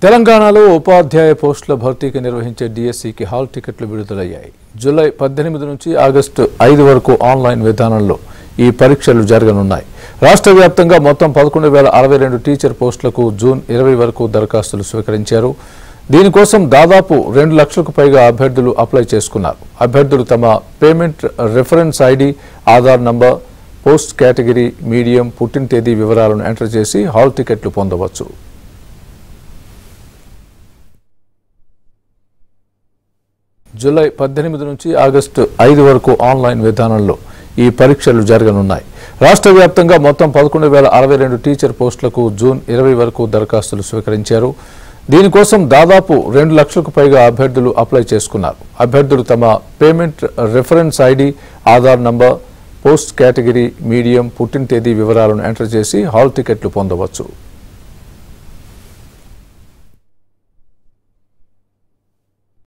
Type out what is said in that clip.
తెలంగాణలో ఉపాధ్యాయ పోస్టుల భర్తీకి నిర్వహించే డిఎస్సికి హాల్ టికెట్లు విడుదలయ్యాయి. జూలై 18 నుంచి ఆగస్టు 5 వరకు ఆన్లైన్ విధానంలో ఈ పరీక్షలు జరగనున్నాయి. రాష్ట్ర వ్యాప్తంగా మొత్తం 11,062 టీచర్ పోస్టులకు జూన్ 20 వరకు దరఖాస్తులు స్వీకరించారు. దీనికోసం దాదాపు 2 లక్షలకు పైగా అభ్యర్థులు అప్లై చేసుకున్నారు. అభ్యర్థులు తమ payment reference ID, Aadhaar number, post category, medium, పుట్టిన తేదీ వివరాలను ఎంటర్ చేసి హాల్ టికెట్లు పొందవచ్చు. జూలై 18 నుంచి ఆగస్టు 5 వరకు ఆన్లైన్ విధానంలో ఈ పరీక్షలు జరగనున్నాయి. రాష్ట్ర వ్యాప్తంగా మొత్తం 11,062 టీచర్ పోస్టులకు జూన్ 20 వరకు దరఖాస్తులు స్వీకరించారు. దీనికోసం దాదాపు 2 లక్షలకు పైగా అభ్యర్థులు అప్లై చేసుకున్నారు. అభ్యర్థులు తమ payment reference ID, Aadhaar number, post category, medium, పుట్టిన తేదీ వివరాలను ఎంటర్ చేసి హాల్ టికెట్లు పొందవచ్చు.